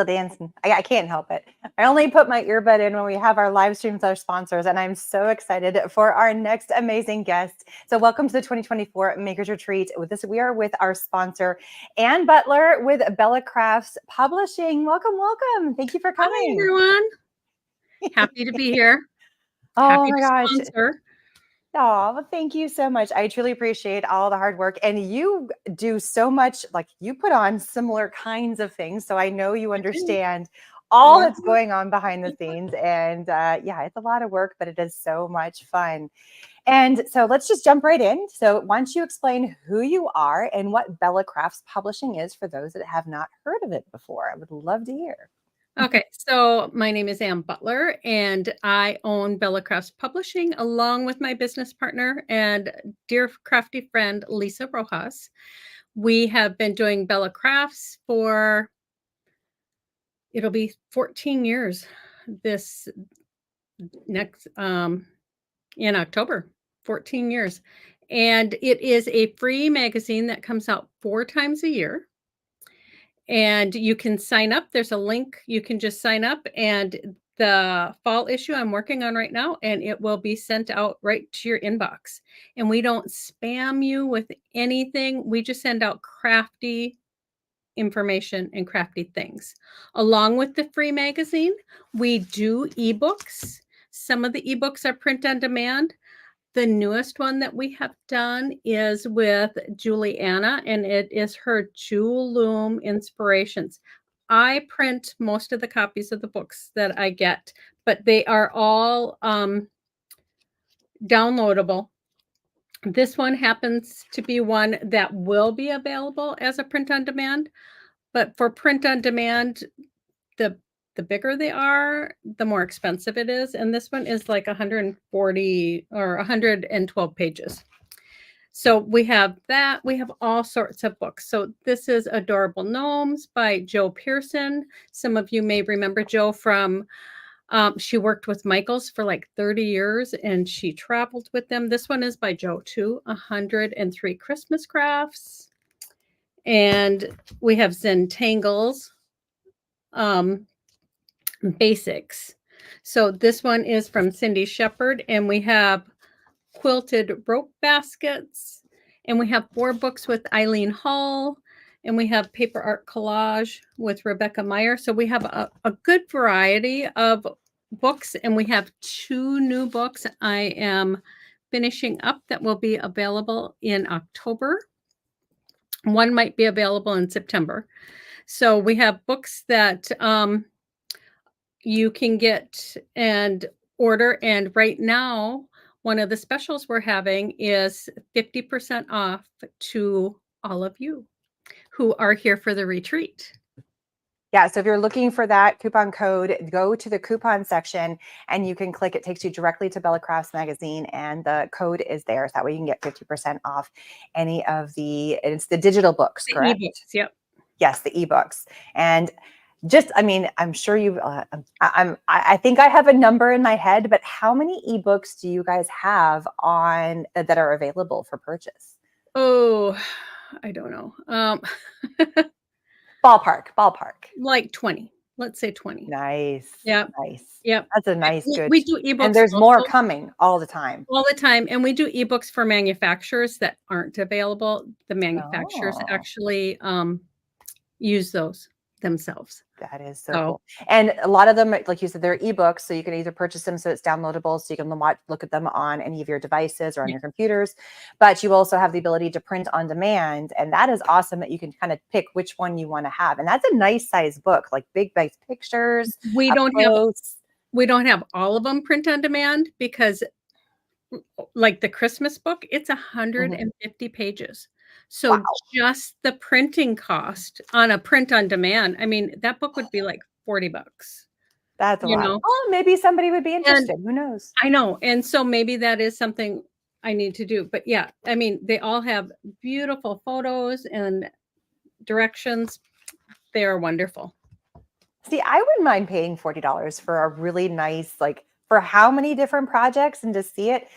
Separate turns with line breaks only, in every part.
still dancing. I can't help it. I only put my earbud in when we have our live streams with our sponsors, and I'm so excited for our next amazing guest. So welcome to the 2024 Makers Retreat. With this, we are with our sponsor, Ann Butler with Bella Crafts Publishing. Welcome, welcome. Thank you for coming.
Hi, everyone. Happy to be here.
Oh
Happy
my
to
gosh.
sponsor.
Oh, well, thank you so much. I truly appreciate all the hard work. And you do so much, like you put on similar kinds of things. So I know you understand all that's going on behind the scenes. And yeah, it's a lot of work, but it is so much fun. And so let's just jump right in. So why don't you explain who you are and what Bella Crafts Publishing is for those that have not heard of it before? I would love to hear.
Okay, so my name is Ann Butler, and I own Bella Crafts Publishing along with my business partner and dear crafty friend, Lisa Rojas. We have been doing Bella Crafts for, it'll be 14 years this next, in October, 14 years. And it is a free magazine that comes out 4 times a year. And you can sign up. There's a link. You can just sign up, and the fall issue I'm working on right now, and it will be sent out right to your inbox. And we don't spam you with anything. We just send out crafty information and crafty things. Along with the free magazine, we do ebooks. Some of the ebooks are print on demand. The newest one that we have done is with Juliana, and it is her Jewel Loom Inspirations. I print most of the copies of the books that I get, but they are all downloadable. This one happens to be one that will be available as a print on demand, but for print on demand, the bigger they are, the more expensive it is. And this one is like 140 or 112 pages. So we have that. We have all sorts of books. So this is Adorable Gnomes by Jo Pearson. Some of you may remember Jo from, she worked with Michaels for like 30 years and she traveled with them. This one is by Jo too, 103 Christmas Crafts. And we have Zentangles. Basics. So this one is from Cindy Shepherd, and we have quilted rope baskets, and we have 4 books with Eileen Hull, and we have paper art collage with Rebecca Meyer. So we have a good variety of books, and we have 2 new books I am finishing up that will be available in October. One might be available in September. So we have books that you can get and order. And right now, one of the specials we're having is 50% off to all of you who are here for the retreat.
Yeah, so if you're looking for that coupon code, go to the coupon section and you can click. It takes you directly to Bella Crafts Magazine, and the code is there. So that way you can get 50% off any of it's the digital books, correct?
The ebooks, yep.
Yes, the ebooks. And just, I mean, I'm sure you, I think I have a number in my head, but how many ebooks do you guys have on that are available for purchase?
Oh, I don't know.
Ballpark.
Like 20. Let's say 20.
Nice.
Yeah.
Nice.
Yep.
That's a nice, good.
We do ebooks.
And there's more coming all the time.
All the time. And we do ebooks for manufacturers that aren't available. The manufacturers actually use those themselves.
That is so cool. And a lot of them, like you said, they're ebooks. So you can either purchase them so it's downloadable, so you can look at them on any of your devices or on your computers. But you also have the ability to print on demand. And that is awesome that you can kind of pick which one you want to have. And that's a nice size book, like big pictures.
We don't have all of them print on demand because like the Christmas book, it's 150 pages. So just the printing cost on a print on demand, I mean, that book would be like $40.
That's a lot. Oh, maybe somebody would be interested. Who knows?
I know. And so maybe that is something I need to do. But yeah, I mean, they all have beautiful photos and directions. They are wonderful.
See, I wouldn't mind paying $40 for a really nice, like, for how many different projects and to see it.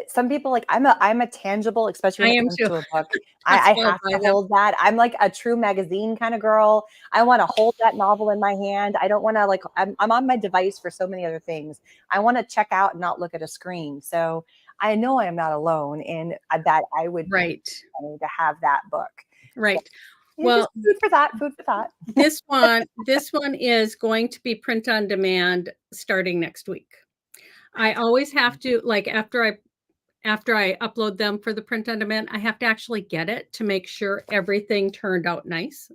some people like I'm a tangible, especially
I
when it
am
comes
too.
to a book.
That's
I
why I'll
have
buy
to
them.
hold that. I'm like a true magazine kind of girl. I want to hold that novel in my hand. I don't want to like I'm on my device for so many other things. I want to check out and not look at a screen. So I know I am not alone in that. I would pay
Right.
money to have that book. So
Right.
yeah, just
Well,
food for thought. Food for thought.
this one is going to be print on demand starting next week. I always have to, like, after I upload them for the print on demand, I have to actually get it to make sure everything turned out nice.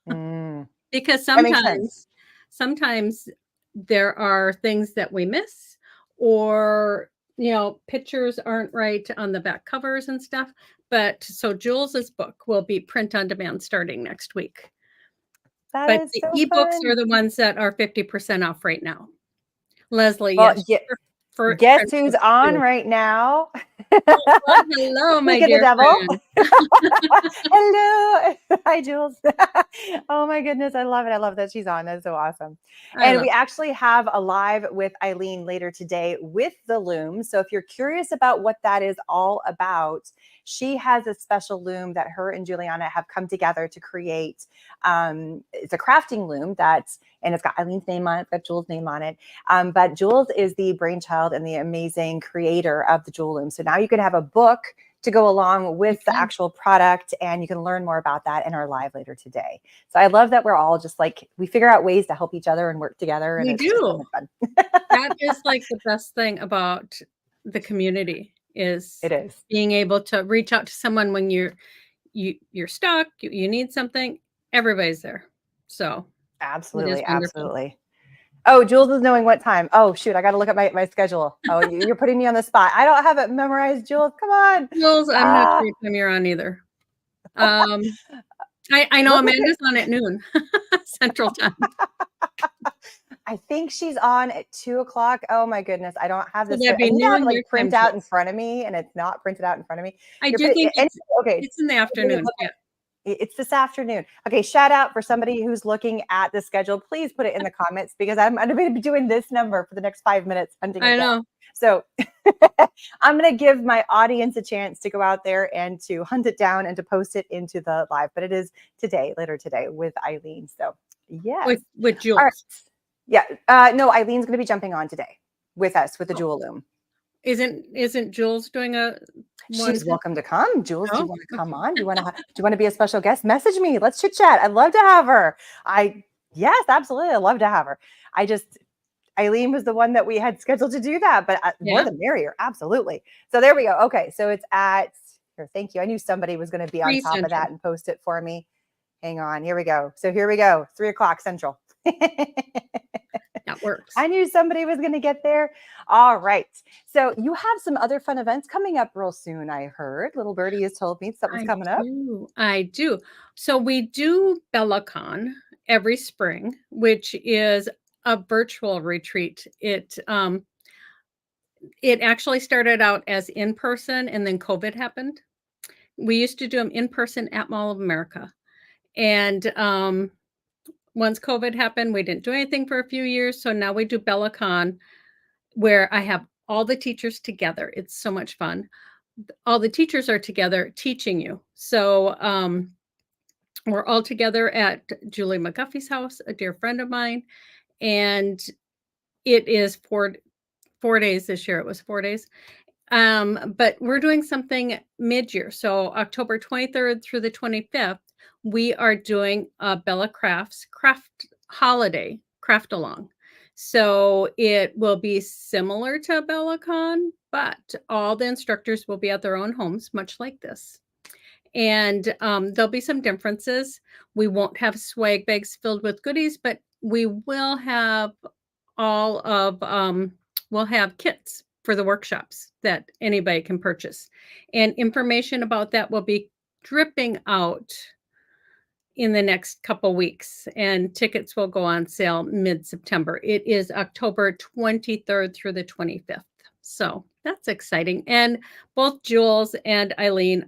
Mm,
Because
that makes sense.
sometimes there are things that we miss, or, pictures aren't right on the back covers and stuff. But so Jules's book will be print on demand starting next week.
That
But
is
the
so
ebooks are
fun.
the ones that are 50% off right now. Leslie,
Well,
yes,
yeah,
for
guess
French
who's
books
on
too.
right now?
Well, hello, my
Speak of the
dear
devil.
friend.
Hello. Hi, Jules. Oh my goodness. I love it. I love that she's on. That's so awesome.
I
And
love
we actually have a live with Eileen later today with the loom. So if you're curious about what that is all about, she has a special loom that her and Juliana have come together to create. It's a crafting loom and it's got Eileen's name on it, it's got Jules' name on it. But Jules is the brainchild and the amazing creator of the Jewel Loom. So now you can have a book to go along
you
with the
can.
actual product, and you can learn more about that in our live later today. So I love that we're all just like we figure out ways to help each other and work together, and
We
it's just so
do.
much fun.
That is, like, the best thing about the community is
It is.
being able to reach out to someone when you're stuck, you need something, everybody's there. So, it is
Absolutely,
wonderful.
absolutely. Oh, Jules is knowing what time. Oh, shoot. I got to look at my schedule. Oh, you're putting me on the spot. I don't have it memorized, Jules. Come on.
Jules, I'm not
Ah,
sure what time you're on either. Um, I know
we'll take
Amanda's on at noon Central Time.
I think she's on at 2 o'clock. Oh my goodness. I don't have
So
this.
that'd
I
be
need to have it
noon
like
your
print
time,
out in
Jules.
front of me, and it's not printed out in front of me.
I
You're
do
putting
think
and
it's
okay.
it's in the afternoon, yeah.
It's this afternoon. Okay, shout out for somebody who's looking at the schedule. Please put it in the comments because I'm going to be doing this number for the next 5 minutes, hunting it
I
down.
know.
So I'm going to give my audience a chance to go out there and to hunt it down and to post it into the live. But it is today, later today with Eileen. So yes.
With
All right.
Jules.
Yeah. No, Eileen's going to be jumping on today with us with the
Oh,
Jewel Loom.
isn't Jules doing a one
She's
too?
welcome to come. Jules, do you
Oh,
want to come
okay.
on? Do you want to be a special guest? Message me. Let's chit chat. I'd love to have her. Yes, absolutely. I'd love to have her. Eileen was the one that we had scheduled to do that, but more
Yeah,
the merrier. Absolutely. So there we go. Okay. So it's at here. Thank you. I knew somebody was going to be on
3
top of
Central.
that and post it for me. Hang on. Here we go. So here we go. 3 o'clock Central.
That works.
I knew somebody was going to get there. All right. So you have some other fun events coming up real soon, I heard. Little Birdie has told me something's
I
coming up.
do. I do. So we do BellaCon every spring, which is a virtual retreat. It actually started out as in person, and then COVID happened. We used to do them in person at Mall of America. And once COVID happened, we didn't do anything for a few years. So now we do BellaCon, where I have all the teachers together. It's so much fun. All the teachers are together teaching you. So we're all together at Julie McGuffey's house, a dear friend of mine, and it is 4 days this year. It was 4 days. But we're doing something mid-year. So October 23rd through the 25th, we are doing a Bella Crafts craft holiday craft along. So it will be similar to BellaCon, but all the instructors will be at their own homes, much like this. And there'll be some differences. We won't have swag bags filled with goodies, but we will have all of we'll have kits for the workshops that anybody can purchase. And information about that will be dripping out in the next couple weeks, and tickets will go on sale mid-September. It is October 23rd through the 25th. So that's exciting. And both Jules and Eileen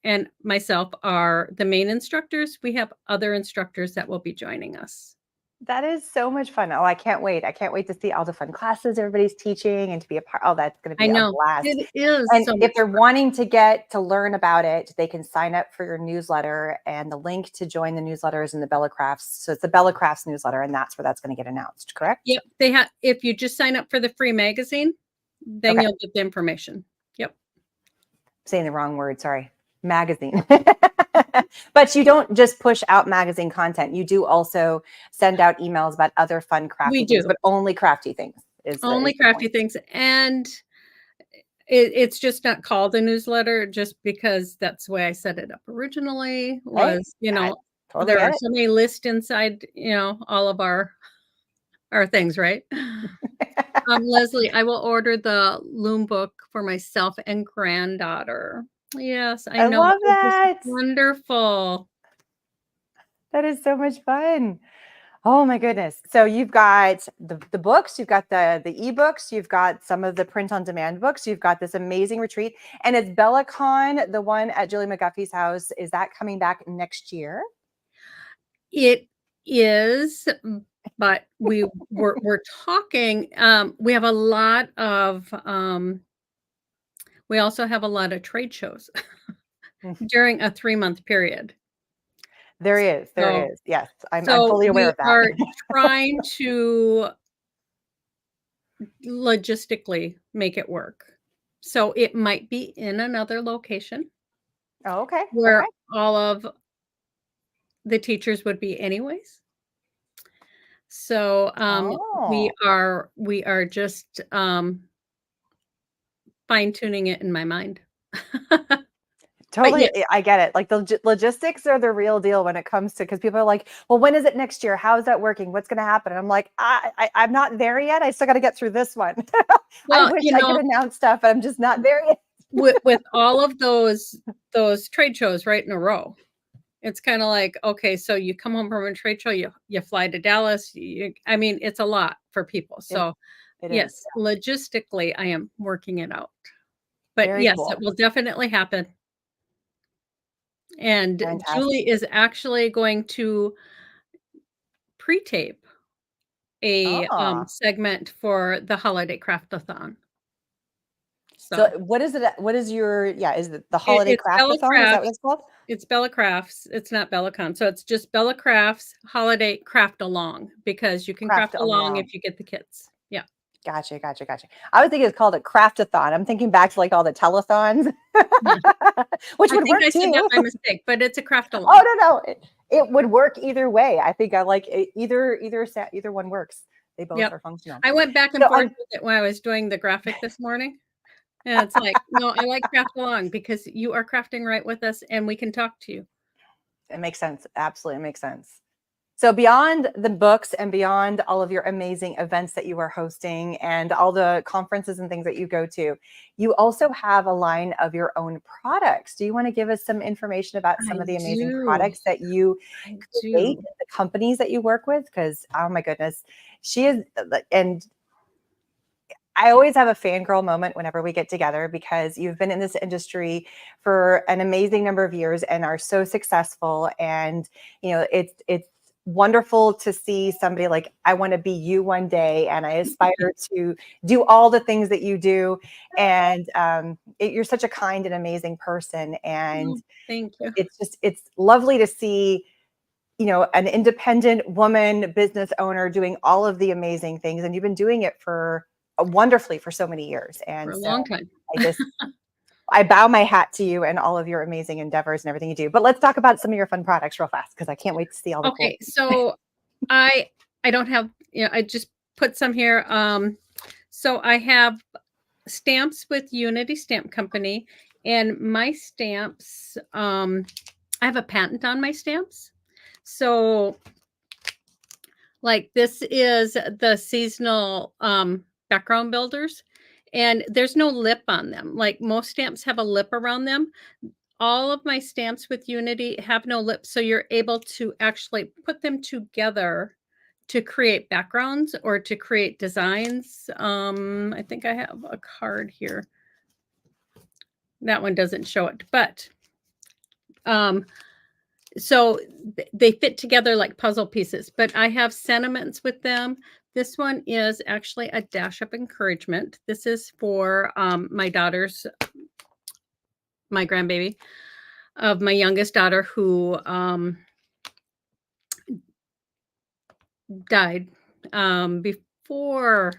and myself are the main instructors. We have other instructors that will be joining us.
That is so much fun. Oh, I can't wait. I can't wait to see all the fun classes everybody's teaching and to be a part. Oh, that's going to
I
be a
know.
blast.
It is
And
so
if
much
they're
fun.
wanting to get to learn about it, they can sign up for your newsletter, and the link to join the newsletter is in the Bella Crafts. So it's the Bella Crafts newsletter, and that's where that's going to get announced, correct?
Yep, they have if you just sign up for the free magazine, then
Okay.
you'll get the information. Yep.
Saying the wrong word, sorry. Magazine. But you don't just push out magazine content. You do also send out emails about other fun
We
crafty things,
do.
but only crafty things is
Only
the
crafty
point.
things, and it's just not called a newsletter just because that's the way I set it up originally
Hey,
was,
I totally
there are
get
so many lists inside, all of our things, right?
it.
Leslie, I will order the loom book for myself and granddaughter. Yes, I
I
know.
love
It was
that.
wonderful.
That is so much fun. Oh my goodness. So you've got the books, you've got the ebooks, you've got some of the print on demand books, you've got this amazing retreat. And it's BellaCon, the one at Julie McGuffey's house. Is that coming back next year?
It is, but we're talking, we have a lot of, we also have a lot of trade shows during a 3-month period.
There is, there
So
is. Yes, I'm
so
fully aware
we
of that.
are trying to logistically make it work. So it might be in another location
Oh, okay. Okay.
where all of the teachers would be anyways. So, we
Oh,
are just, fine tuning it in my mind. But
totally.
yeah,
I get it. Like the logistics are the real deal when it comes to, because people are like, well, when is it next year? How is that working? What's going to happen? And I'm like, I'm not there yet. I still got to get through this one. I
well,
wish I could announce stuff, but I'm just not there yet.
with all of those trade shows right in a row, it's kinda like, okay, so you come home from a trade show, you fly to Dallas, I mean, it's a lot for people.
It,
So,
it is
yes, logistically, I am working it out. But
very
yes, it
cool.
will definitely happen. And
Fantastic.
Julie is actually going to pre-tape a,
Oh,
segment for the holiday craftathon.
so
So,
what is it? What is your, yeah, is it the
it
holiday
it's Bella
craftathon? Is that what
Crafts.
it's called?
It's Bella Crafts, it's not BellaCon, so it's just Bella Crafts Holiday Craft Along, because you can
Craft
craft along
along.
if you get the kits. Yeah.
Gotcha, gotcha, gotcha. I was thinking it's called a craftathon. I'm thinking back to like all the telethons,
Yeah.
which
I
would
think
work
I said that
too.
by mistake, but it's a craft
Oh
along.
no, no, it would work either way. I think I like either one works. They both
Yep.
are functional.
I went back and
So
forth with it when I was doing the graphic this morning, and it's like, "No, I like craft along because you are crafting right with us, and we can talk to you."
it makes sense. Absolutely makes sense. So beyond the books and beyond all of your amazing events that you are hosting and all the conferences and things that you go to, you also have a line of your own products. Do you want to give us some information about some
I
of the amazing
do.
products that you
I
create,
do.
the companies that you work with? Because oh my goodness, she is, and I always have a fangirl moment whenever we get together because you've been in this industry for an amazing number of years and are so successful. And it's wonderful to see somebody like, I want to be you one day, and I aspire to do all the things that you do. And you're such a kind and amazing person, and
Oh, thank you.
it's lovely to see an independent woman business owner doing all of the amazing things. And you've been doing it for wonderfully for so many years.
For
And
a
so
long time.
I bow my hat to you and all of your amazing endeavors and everything you do. But let's talk about some of your fun products real fast because I can't wait to see all the cool
Okay,
things.
so I I don't have, I just put some here. So I have stamps with Unity Stamp Company, and my stamps, I have a patent on my stamps. So, like, this is the seasonal background builders, and there's no lip on them. Like most stamps have a lip around them. All of my stamps with Unity have no lip, so you're able to actually put them together to create backgrounds or to create designs. I think I have a card here. That one doesn't show it, but um, So they fit together like puzzle pieces, but I have sentiments with them. This one is actually a dash of encouragement. This is for my daughter's, my grandbaby of my youngest daughter who died before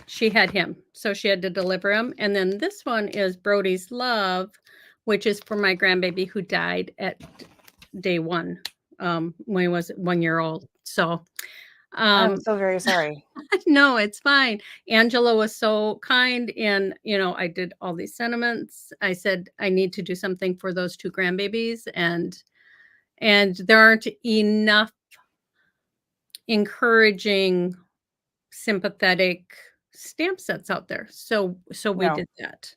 she had him. So she had to deliver him. And then this one is Brody's Love, which is for my grandbaby who died at day one when he was 1 year old. So
I'm
um
so very sorry.
no, it's fine. Angela was so kind, and I did all these sentiments. I said I need to do something for those two grandbabies, and there aren't enough encouraging, sympathetic stamp sets out there. So we
No.
did that.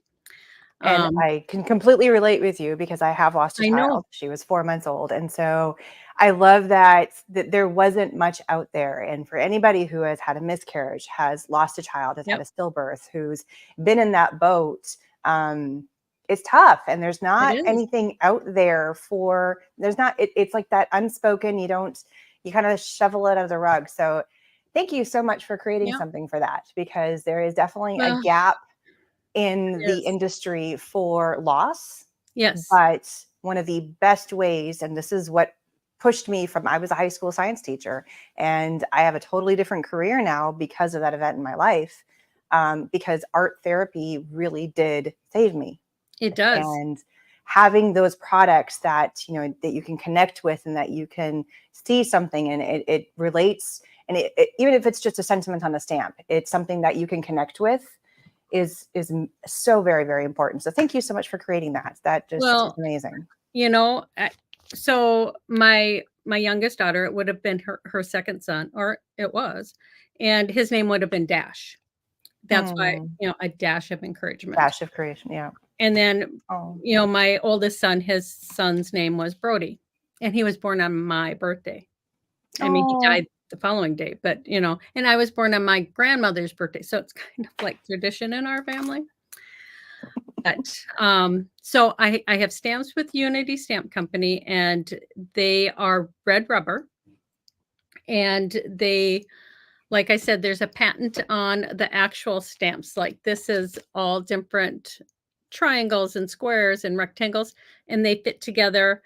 And
Um,
I can completely relate with you because I have lost a
I know
child. She was 4 months old, and so I love that there wasn't much out there, and for anybody who has had a miscarriage, has lost a child, has had
Yep,
a stillbirth, who's been in that boat, um, it's tough, and there's
it
not
is.
anything out there for there's not it's like that unspoken, you kinda shovel it under the rug, so thank you so much for creating
Yeah.
something for that because there is definitely a
Well,
gap in
it
the
is.
industry for loss.
Yes,
But one of the best ways, and this is what pushed me from I was a high school science teacher, and I have a totally different career now because of that event in my life. Because art therapy really did save me,
it does.
and having those products that that you can connect with and that you can see something and it relates and even if it's just a sentiment on a stamp, it's something that you can connect with is so very very important. So thank you so much for creating that. That just is
Well,
amazing.
you know, I, so my youngest daughter, it would have been her second son, or it was, and his name would have been Dash. That's why,
Mm,
a dash of encouragement.
dash of creation, yeah.
And then,
Oh,
my oldest son, his son's name was Brody, and he was born on my birthday. I mean, he
oh,
died the following day, but and I was born on my grandmother's birthday, so it's kind of like tradition in our family. But, so I have stamps with Unity Stamp Company, and they are red rubber, and like I said, there's a patent on the actual stamps. Like, this is all different triangles and squares and rectangles, and they fit together.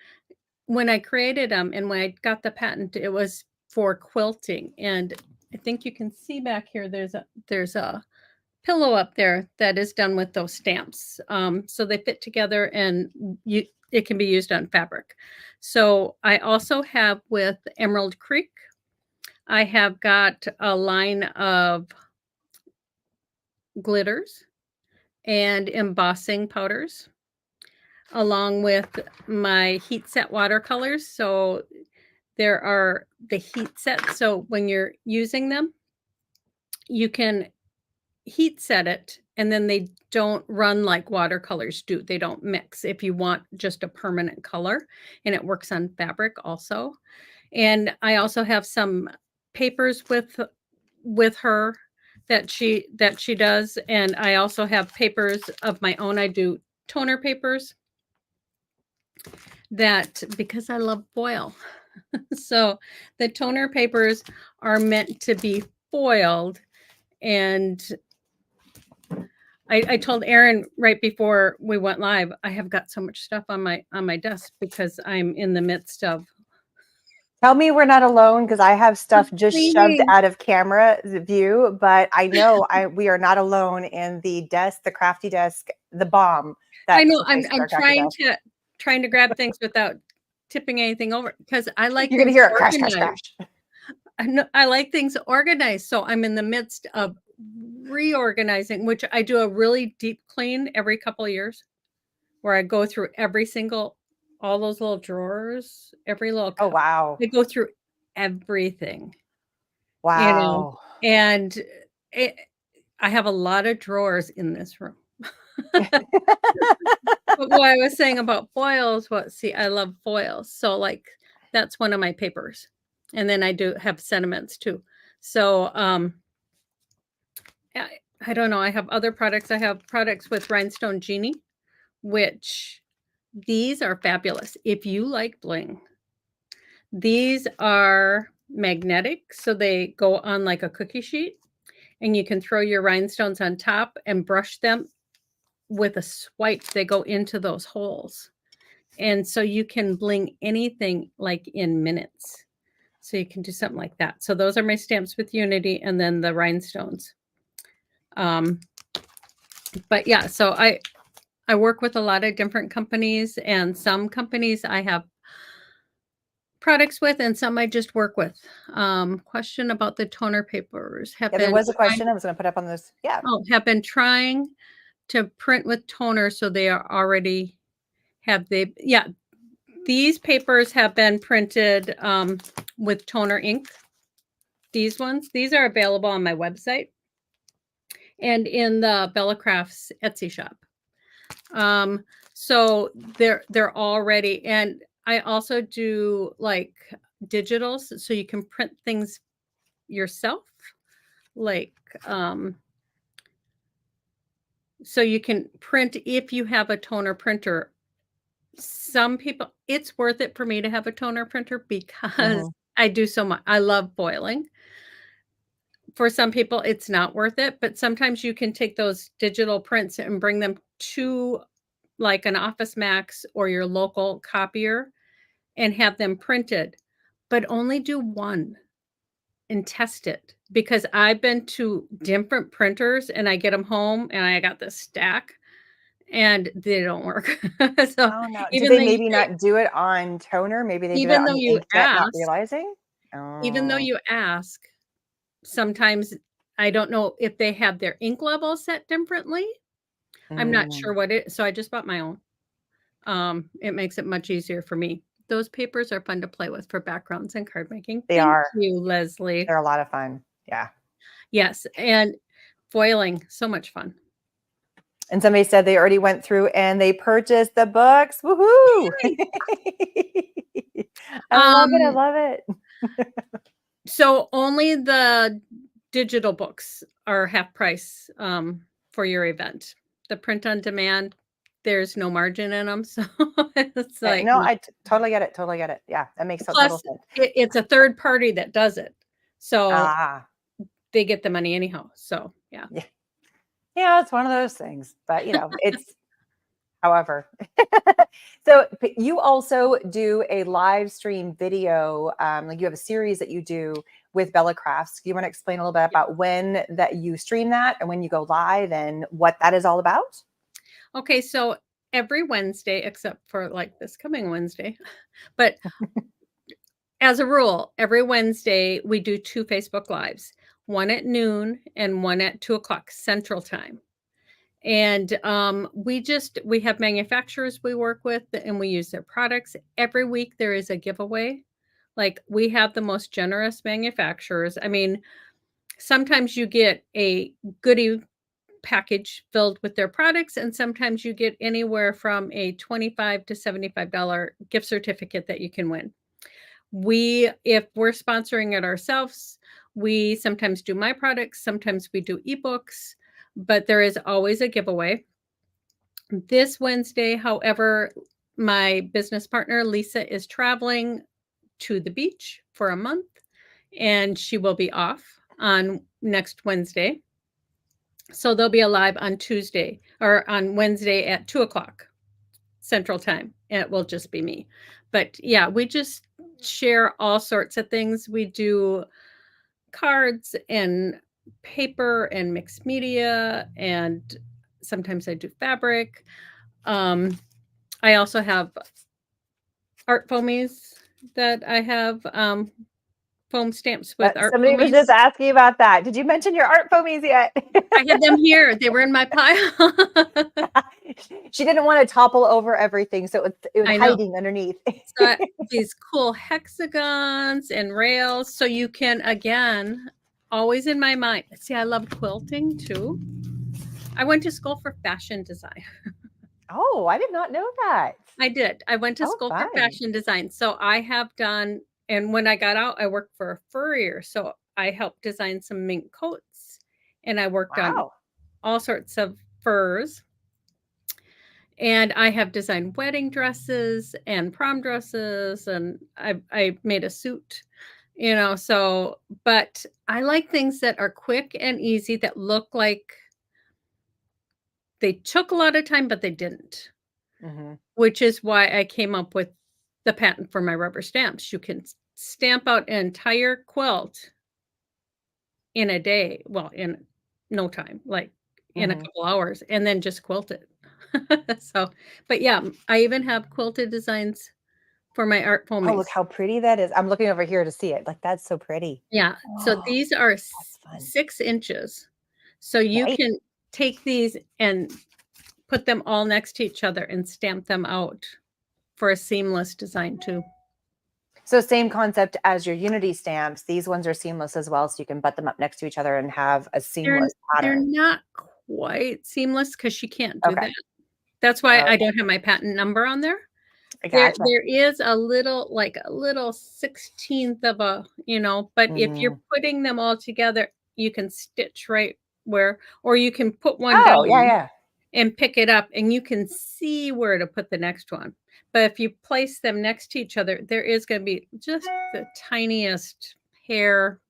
When I created them and when I got the patent, it was for quilting, and I think you can see back here, there's a pillow up there that is done with those stamps. So they fit together and it can be used on fabric. So I also have with Emerald Creek, I have got a line of glitters and embossing powders along with my heat set watercolors. So there are the heat sets. So when you're using them, you can heat set it, and then they don't run like watercolors do. They don't mix if you want just a permanent color, and it works on fabric also. And I also have some papers with her that she does, and I also have papers of my own. I do toner papers that because I love foil. So the toner papers are meant to be foiled, and I told Aaron right before we went live, I have got so much stuff on my desk because I'm in the midst of
tell me we're not alone because I have stuff just shoved
cleaning.
out of camera view, but I know we are not alone in the desk, the crafty desk, the bomb
I
that's
know
replaced
I'm
our crafty desk.
trying to grab things without tipping anything over because I like
You're gonna
things
hear it crash crash
organized.
crash.
I like things organized, so I'm in the midst of reorganizing, which I do a really deep clean every couple of years, where I go through every single all those little drawers, every little
Oh
cup.
wow.
I go through everything, you know,
Wow.
and it I have a lot of drawers in this room. But what I was saying about foils was, see, I love foils, so, like, that's one of my papers, and then I do have sentiments too. So, I I don't know, I have other products. I have products with Rhinestone Genie, which these are fabulous. If you like bling, These are magnetic, so they go on like a cookie sheet, and you can throw your rhinestones on top and brush them with a swipe. They go into those holes. And so you can bling anything like in minutes. So you can do something like that. So those are my stamps with Unity, and then the rhinestones. But yeah, so I work with a lot of different companies, and some companies I have products with, and some I just work with. Question about the toner papers.
Yeah, there was a question I was going to put up on this. Yeah.
Have been trying to print with toner, so they are already these papers have been printed with toner ink. These are available on my website and in the Bella Crafts Etsy shop. So they're already, and I also do like digitals, so you can print things yourself, like so you can print if you have a toner printer. Some people, it's worth it for me to have a toner printer because I do so much. I love boiling. For some people, it's not worth it, but sometimes you can take those digital prints and bring them to like an Office Max or your local copier and have them printed, but only do one and test it, because I've been to different printers and I get them home and I got this stack and they don't work. So
Oh, no. Do
even
they
though you
maybe
say,
not do it on toner? Maybe they do it
even
on
though
the
you
inkjet, not
ask,
realizing?
even though
Oh.
you ask, sometimes I don't know if they have their ink level set differently. I'm not
Mm.
sure what it, so I just bought my own. It makes it much easier for me. Those papers are fun to play with for backgrounds and card making.
They
Thank
are.
you, Leslie.
They're a lot of fun. Yeah.
Yes, and foiling, so much fun.
And somebody said they already went through and they purchased the books. Woohoo! I love it. I
Um,
love it.
so only the digital books are half price for your event. The print on demand, there's no margin in them, so it's like
No, I totally get it. Totally get it. Yeah, that makes total
plus
sense.
it's a third party that does it, so
Ah,
they get the money anyhow. So yeah.
yeah. Yeah, it's one of those things. But, it's however. So you also do a live stream video, like you have a series that you do with Bella Crafts. Do you want to explain a little bit about when that you stream that and when you go live and what that is all about?
Okay, so every Wednesday, except for like this coming Wednesday, but as a rule, every Wednesday we do 2 Facebook Lives, one at noon and one at 2 o'clock Central Time. And we have manufacturers we work with and we use their products. Every week there is a giveaway. Like we have the most generous manufacturers. I mean, sometimes you get a goodie package filled with their products, and sometimes you get anywhere from a $25 to $75 gift certificate that you can win. If we're sponsoring it ourselves, we sometimes do my products, sometimes we do ebooks, but there is always a giveaway. This Wednesday, however, my business partner Lisa is traveling to the beach for a month, and she will be off on next Wednesday. So they'll be alive on Tuesday or on Wednesday at 2 o'clock Central Time. And it will just be me. But yeah, we just share all sorts of things. We do cards and paper and mixed media, and sometimes I do fabric. I also have art foamies that I have foam stamps with art
Somebody was just
foamies.
asking about that. Did you mention your art foamies yet?
I had them here. They were in my pile.
She didn't want to topple over everything, so it was
I know.
hiding underneath.
So these cool hexagons and rails. So you can, again, always in my mind. See, I love quilting too. I went to school for fashion design.
Oh, I did not know that.
I did. I went to
Oh,
school for
fun.
fashion design. So I have done, and when I got out, I worked for a furrier. So I helped design some mink coats, and I worked on
Wow.
all sorts of furs. And I have designed wedding dresses and prom dresses, and I made a suit, so but I like things that are quick and easy that look like they took a lot of time, but they didn't,
Mhm.
which is why I came up with the patent for my rubber stamps. You can stamp out an entire quilt in a day, well, in no time, like in a
Mhm.
couple hours, and then just quilt it. So, but yeah, I even have quilted designs for my art
Oh, look
foamies.
how pretty that is. I'm looking over here to see it. Like, that's so pretty.
Yeah, so
Oh,
these are
that's fun.
6 inches. So you
Nice.
can take these and put them all next to each other and stamp them out for a seamless design too.
So same concept as your Unity stamps. These ones are seamless as well, so you can butt them up next to each other and have a
They're
seamless
they're
pattern.
not quite seamless because you can't do
Okay.
that. That's why I
Okay.
don't have my patent number on there.
I
There
gotcha.
there is a little, like, a little 16th of a, but if you're
Mhm.
putting them all together, you can stitch right where, or you can put one
Oh, yeah,
down
yeah.
and pick it up, and you can see where to put the next one. But if you place them next to each other, there is gonna be just the tiniest hair,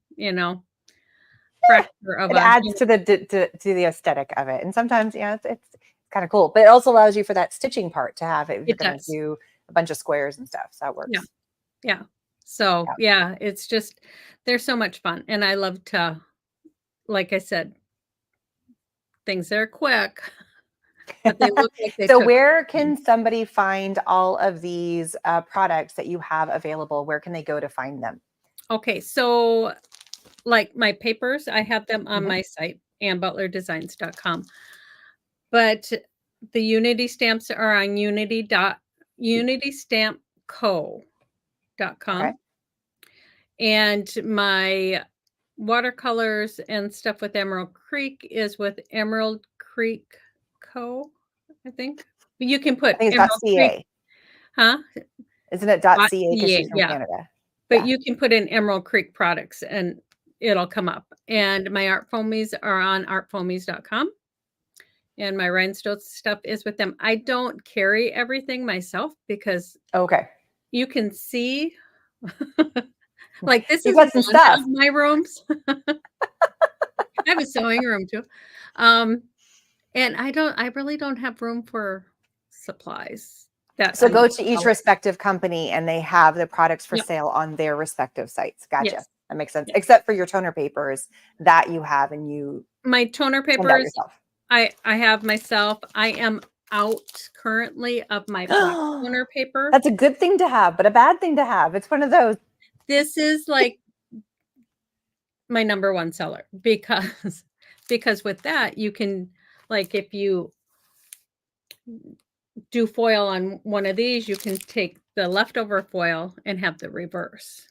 fracture of
It
a,
adds to the aesthetic of it, and sometimes, it's kinda cool, but it also allows you for that stitching part to have it if you're
it
gonna
does.
do a bunch of squares and stuff, so that
Yeah,
works.
yeah. So,
Yeah.
yeah, it's just they're so much fun, and I love to, like I said, things that are quick, but they look like they
So
took
where
time.
can somebody find all of these, products that you have available? Where can they go to find them?
Okay, so, like, my papers, I have them on
Mhm.
my site, annbutlerdesigns.com, but the Unity stamps are on unitystampco.com,
Okay.
and my watercolors and stuff with Emerald Creek is with Emerald Creek Co., I think. You can
I
put
think it's
Emerald Creek.
.ca.
Huh?
Isn't it .ca because
.ca,
she's from
yeah.
Canada?
But
Yeah.
you can put in Emerald Creek products and it'll come up. And my art foamies are on artfoamies.com. And my rhinestone stuff is with them. I don't carry everything myself because
Okay.
you can see, like, this
You've
is
got some
one of
stuff.
my rooms. I have a sewing room too. Um, and I really don't have room for supplies that
So
I
go
need
to each
out.
respective company and they have the products for
Yep.
sale on their respective sites. Gotcha.
Yes.
That makes sense.
Yeah.
Except for your toner papers that you have and you
My toner
send out
papers,
yourself.
I have myself. I am out currently of my black toner paper.
That's a good thing to have, but a bad thing to have. It's one of those.
This is like my number one seller because because with that you can, like, if you do foil on one of these, you can take the leftover foil and have the reverse.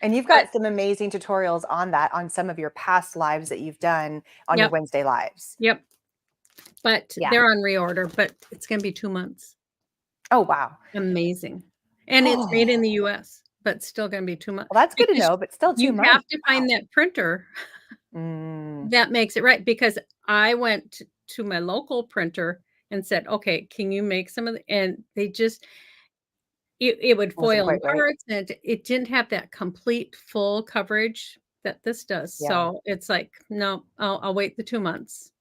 And you've
But
got some amazing tutorials on that on some of your past lives that you've done on your
yep,
Wednesday lives.
yep. But
Yeah.
they're on reorder, but it's gonna be 2 months.
Oh, wow.
Amazing. And it's made in
Oh,
the US, but still gonna be 2 months
well, that's good to
because
know, but still
you
2
have
months.
to
Wow.
find that printer
Mm.
that makes it right, because I went to my local printer and said, "Okay, can you make some of the," and they just it would
Wasn't
foil in
quite right.
parts, and it didn't have that complete full coverage that this does,
Yeah.
so it's like, "No, I'll wait the 2 months."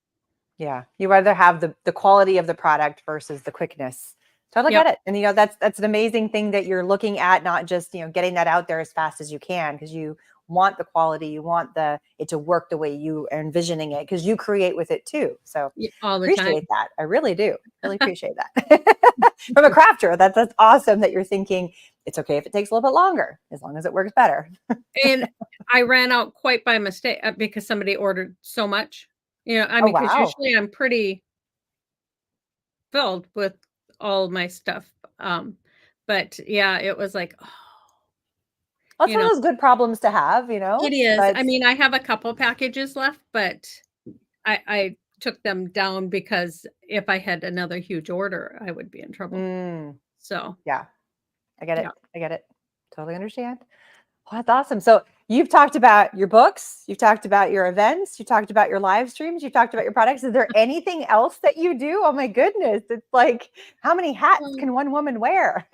Yeah. You rather have the quality of the product versus the quickness. Totally
Yep,
get it. And that's an amazing thing that you're looking at, not just, getting that out there as fast as you can because you want the quality, you want it to work the way you are envisioning it because you create with it too. So
all the time.
appreciate that. I really do. Really appreciate that. From a crafter, that's awesome that you're thinking it's okay if it takes a little bit longer as long as it works better.
And I ran out quite by mistake, because somebody ordered so much. I
Oh,
mean, because
wow.
usually I'm pretty filled with all my stuff, but yeah, it was like, oh,
Well, it's
you
one
know,
of those good problems to have,
it is.
but
I mean, I have a couple packages left, but I took them down because if I had another huge order, I would be in trouble.
mm,
So,
yeah. I get
yeah.
it. I get it. Totally understand. Well, that's awesome. So You've talked about your books, you've talked about your events, you talked about your live streams, you've talked about your products. Is there anything else that you do? Oh my goodness. It's like, how many hats
Um,
can one woman wear?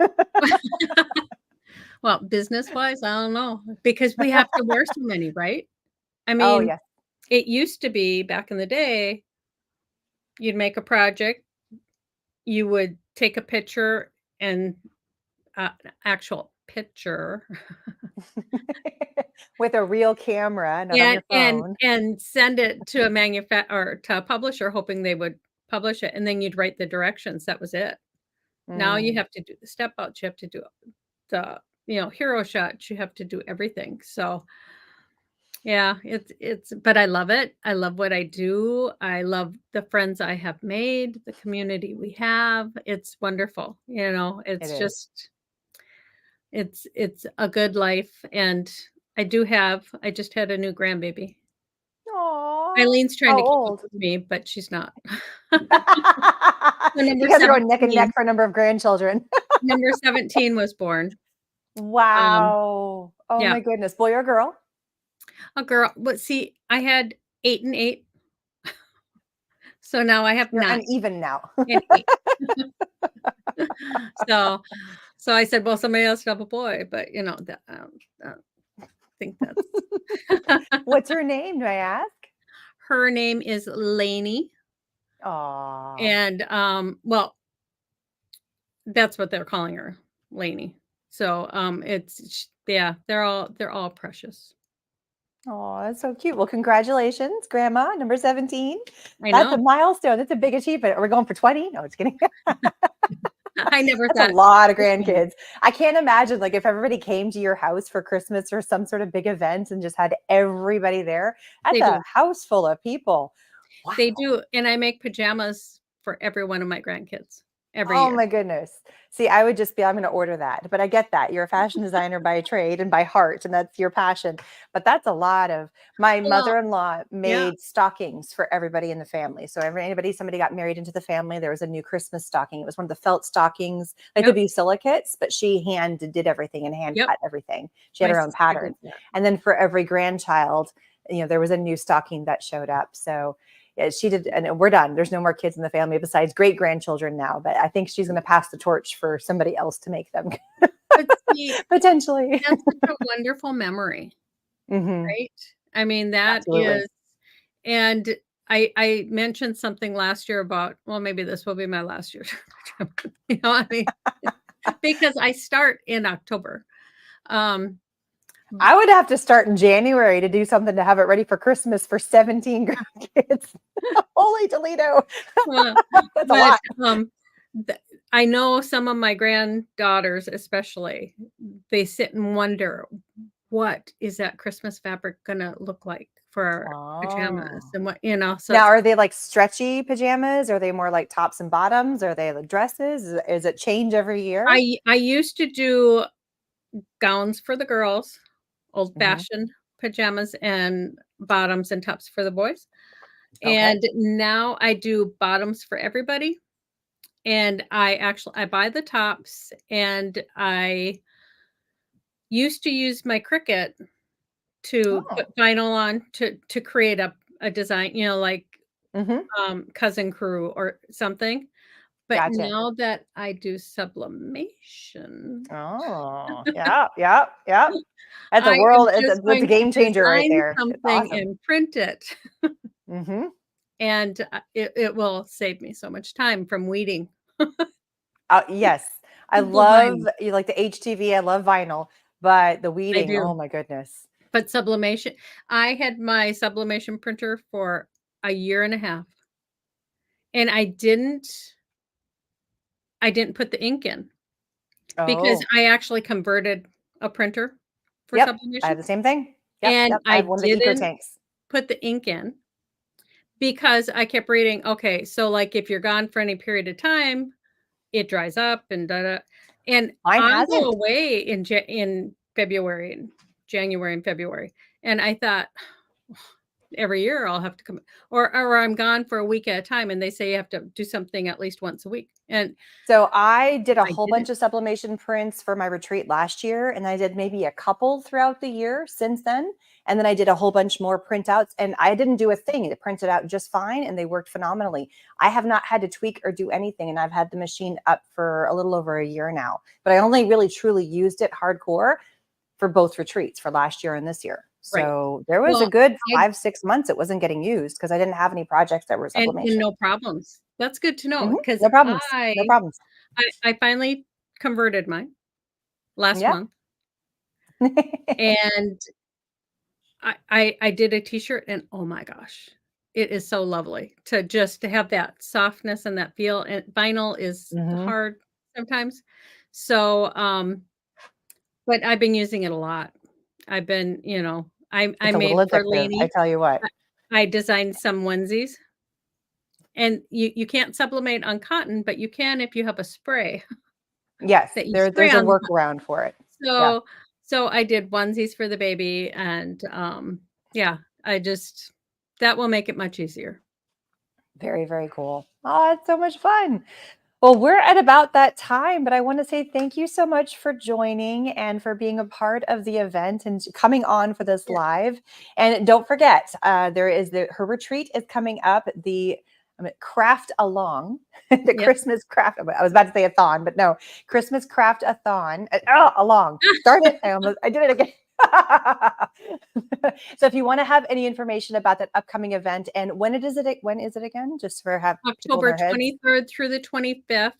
Well, business-wise, I don't know, because we have to wear so many, right? I
Oh,
mean,
yes.
it used to be back in the day, you'd make a project, you would take a picture and actual picture
With a real camera, not on
and
your phone.
send it to a or to a publisher hoping they would publish it, and then you'd write the directions, that was it. Now you
Mm,
have to do the step outs, you have to do the, hero shots, you have to do everything, so, yeah, it's but I love it, I love what I do, I love the friends I have made, the community we have, it's wonderful,
it
it's
is.
just it's a good life, and I just had a new grandbaby.
Aw.
Eileen's trying
How
to keep up
old?
with me, but she's not. So
You guys are going neck and neck for a number of grandchildren.
number 17 was born. Um,
Wow. Oh
yeah,
my goodness. Boy or girl?
a girl, but see, I had 8 and 8, so now I have
You're
9
uneven now.
and 8. So I said, "Well, somebody else should have a boy," but, that I don't think that's
What's her name, do I ask?
her name is Lainey,
Aw.
and, well, that's what they're calling her, Lainey. So, yeah, they're all precious.
Aw, that's so cute. Well, congratulations, grandma, number 17.
I
That's a
know.
milestone. That's a big achievement. Are we going for 20? No, just kidding.
I never
That's a
thought
lot of
this one.
grandkids. I can't imagine, like, if everybody came to your house for Christmas or some sort of big event and just had everybody there. That's
They
a
do.
house full of people. Wow.
They do, and I make pajamas for every one of my grandkids every
Oh
year.
my goodness. See, I would just be, I'm going to order that. But I get that. You're a fashion designer by trade and by heart, and that's your passion. But that's a lot of my
Well,
mother-in-law
yeah,
made stockings for everybody in the family. So somebody got married into the family, there was a new Christmas stocking. It was one of the felt stockings, like the
yep,
Busilicates, but she hand did everything and hand
yep.
cut everything. She had
My
her own
sister did
pattern.
that.
And then for every grandchild, there was a new stocking that showed up. So yeah, she did, and we're done. There's no more kids in the family besides great grandchildren now. But I think she's going to pass the torch for somebody else to make them
But see,
potentially.
that's such a wonderful memory,
Hmm.
right? I mean, that
Absolutely.
is and I mentioned something last year about, well, maybe this will be my last year. I mean, because I start in October. Um,
I would have to start in January to do something to have it ready for Christmas for 17 grandkids. Holy Toledo.
well,
That's a
but,
lot.
th I know some of my granddaughters especially, they sit and wonder, "What is that Christmas fabric gonna look like for our pajamas?"
Oh.
And so
Now,
it's
are they like stretchy pajamas? Are they more like tops and bottoms? Are they like dresses? Is it change every year?
I used to do gowns for the girls,
Hmm.
old-fashioned pajamas and bottoms and tops for the boys,
Okay.
and now I do bottoms for everybody, and I buy the tops, and I used to use my Cricut to
Oh.
put vinyl on to create a design, like,
Hmm.
Cousin Crew or something, but
Gotcha.
now that I do sublimation,
Oh, yeah, yeah, yeah. That's a
I am
world.
just
It's a
going to
game changer right
design
there. It's
something
awesome.
and print it,
Hmm.
and, it will save me so much time from weeding
Yes, I
the
love
vinyl.
you like the HTV. I love vinyl, but the
I
weeding. Oh
do,
my goodness.
but sublimation I had my sublimation printer for a year and a half, and I didn't put the ink in because
Oh,
I actually converted a printer for
yep. I have
sublimation,
the same thing. Yep,
and
yep. I
I
have one of the eco
didn't
tanks.
put the ink in because I kept reading, okay, so, like, if you're gone for any period of time, it dries up and da da and
Mine
I go
hasn't.
away in February and January and February, and I thought, every year I'll have to come, or I'm gone for a week at a time, and they say you have to do something at least once a week, and
So I did a
I
whole bunch
didn't.
of sublimation prints for my retreat last year, and I did maybe a couple throughout the year since then. And then I did a whole bunch more printouts, and I didn't do a thing. It printed out just fine, and they worked phenomenally. I have not had to tweak or do anything, and I've had the machine up for a little over a year now. But I only really truly used it hardcore for both retreats for last year and this year.
Right.
So there was a
Well,
good
I
5, 6 months it wasn't getting used because I didn't have any projects that were
and
sublimation.
no problems. That's good to know, because
No problems. No problems.
I finally converted mine last
Yeah.
month, and I did a T-shirt, and oh my gosh, it is so lovely to have that softness and that feel, and vinyl is
Mhm.
hard sometimes. So, but I've been using it a lot. I've been, I
It's a little
made for
addictive, I
Lainey,
tell you what.
I I designed some onesies, and you can't sublimate on cotton, but you can if you have a spray
Yes,
that you spray
there's a
on the
workaround for it. Yeah,
so so I did onesies for the baby, and, yeah, I just that will make it much easier.
very, very cool. Oh, it's so much fun. Well, we're at about that time, but I want to say thank you so much for joining and for being a part of the event and coming on for this
Yeah.
live. And don't forget, her retreat is coming up. Craft along, the
Yep.
Christmas craft. I was about to say a thon, but no, Christmas craft a thon. Along. Darn it! I did it again. So if you want to have any information about that upcoming event and when is it again? Just for have people in
October
their heads.
23rd through the 25th.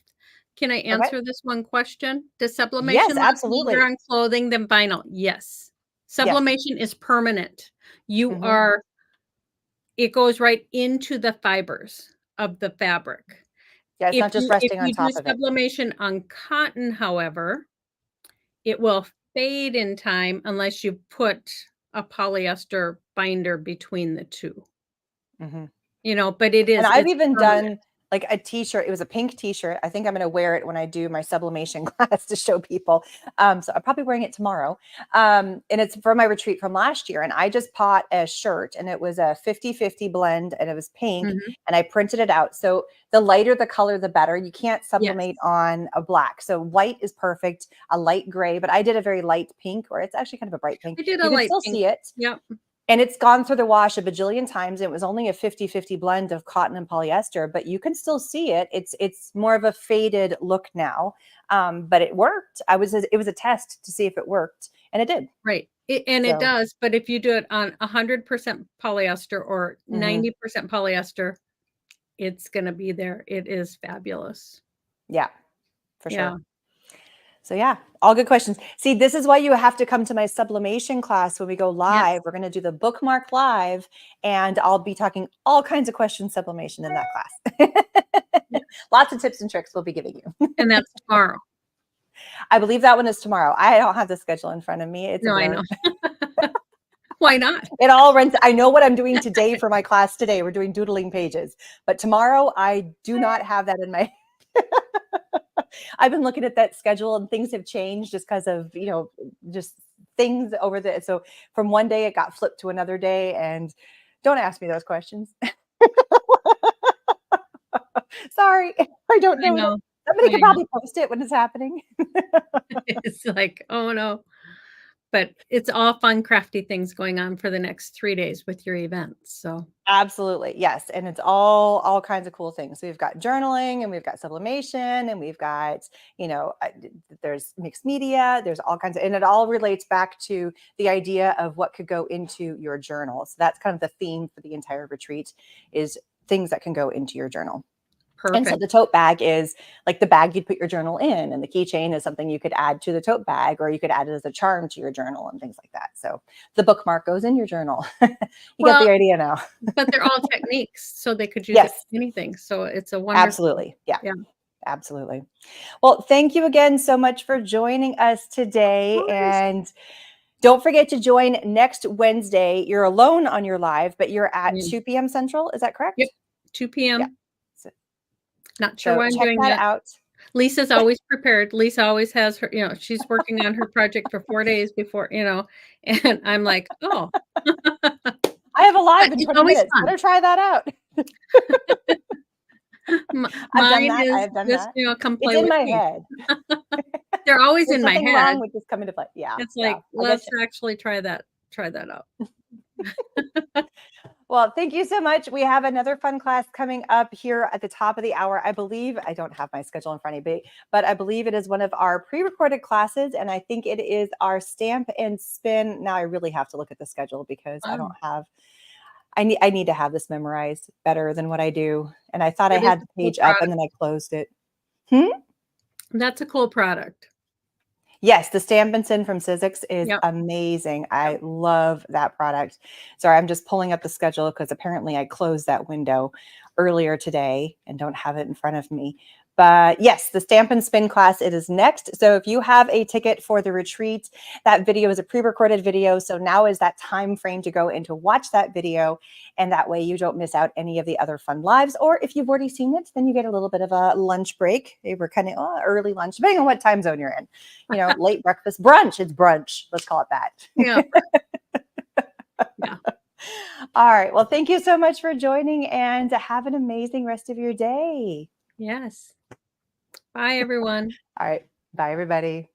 Can I
Okay.
answer this one question? Does
Yes,
sublimation last longer
absolutely.
on clothing than vinyl? Yes.
Yes.
Sublimation is permanent. You
Mhm.
are it goes right into the fibers of the fabric.
Yeah, it's
If
not just
you if
resting on
you do
top of it.
sublimation on cotton, however, it will fade in time unless you put a polyester binder between the 2,
Mhm.
but
And I've
it's
even
permanent.
done like a t-shirt. It was a pink t-shirt. I think I'm gonna wear it when I do my sublimation class to show people. So I'm probably wearing it tomorrow. And it's for my retreat from last year. And I just bought a shirt and it was a 50-50 blend and it was pink
Mhm.
and I printed it out. So the lighter the color, the better. You can't
Yes.
sublimate on a black. So white is perfect, a light gray, but I did a very light pink, or it's actually kind of a bright pink.
I did a
You can
light
still
pink.
see it.
Yep.
And it's gone through the wash a bajillion times. It was only a 50-50 blend of cotton and polyester, but you can still see it. It's more of a faded look now. But it worked. It was a test to see if it worked, and it did.
Right. It
So,
does, but if you do it on 100% polyester or
mhm,
90% polyester, it's gonna be there. It is fabulous.
yeah, for
Yeah.
sure. So yeah, all good questions. See, this is why you have to come to my sublimation class when we go
Yes.
live. We're going to do the bookmark live, and I'll be talking all kinds of questions sublimation in that class.
Yeah,
Lots of tips and tricks we'll be giving you.
and that's tomorrow.
I believe that one is tomorrow. I don't have the schedule in front of me. It's a
No, I know.
blur.
Why not?
It all runs. I know what I'm doing today for my class today. We're doing doodling pages, but tomorrow I do not have that in my. I've been looking at that schedule and things have changed just because of, just things over the. So from one day it got flipped to another day, and don't ask me those questions. Sorry, I don't
I
know that.
know.
Somebody
I
could
know.
probably post it when it's happening.
It's like, "Oh, no." But it's all fun, crafty things going on for the next 3 days with your events, so
Absolutely. Yes. And it's all kinds of cool things. So we've got journaling and we've got sublimation and we've got, there's mixed media, there's all kinds of, and it all relates back to the idea of what could go into your journal. So that's kind of the theme for the entire retreat is things that can go into your journal. And so
perfect.
the tote bag is like the bag you'd put your journal in, and the keychain is something you could add to the tote bag, or you could add it as a charm to your journal and things like that. So the bookmark goes in your journal. You get
Well,
the idea now.
but they're all techniques, so they could use it
Yes,
for anything, so it's a wonderful.
absolutely. Yeah,
Yeah.
absolutely. Well, thank you again so much for joining us today.
Nice.
And don't forget to join next Wednesday. You're alone on your live, but you're at
Mm.
2 p.m. Central. Is that
Yep,
correct?
2
Yeah.
PM.
So,
Not sure
so
what I'm
check
doing
that
yet.
out.
Lisa's always prepared. Lisa always has her, she's working on her project for 4 days before, and I'm like, "Oh."
I have a live in
It's
20
always
minutes.
fun.
Better try that out. I've done
Mine
that. I
is
have done
just,
that.
come
It's
play
in
with
my
me.
head.
They're always
There's
in my
nothing
head.
wrong with just coming to play. Yeah,
It's
yeah,
like,
I get
let's
you.
actually try that out.
Well, thank you so much. We have another fun class coming up here at the top of the hour. I believe, I don't have my schedule in front of me, but I believe it is one of our pre-recorded classes, and I think it is our stamp and spin. Now I really have to look at the schedule because I don't have, I need to have this memorized better than what I do. And I thought I
It is
had
a
the
cool
page up and
product.
then I closed it. Hmm?
That's a cool product.
Yes, the Stamp and Send from Sizzix is
Yep.
amazing. I love that product. Sorry, I'm just pulling up the schedule because apparently I closed that window earlier today and don't have it in front of me. But yes, the Stamp and Spin class, it is next. So if you have a ticket for the retreat, that video is a pre-recorded video. So now is that time frame to go and to watch that video. And that way you don't miss out any of the other fun lives. Or if you've already seen it, then you get a little bit of a lunch break. We're kind of early lunch, depending on what time zone you're in. You know, late breakfast, brunch. It's brunch. Let's call it that.
Yeah. Yeah.
All right. Well, thank you so much for joining and have an amazing rest of your day.
Yes. Bye, everyone.
All right. Bye, everybody.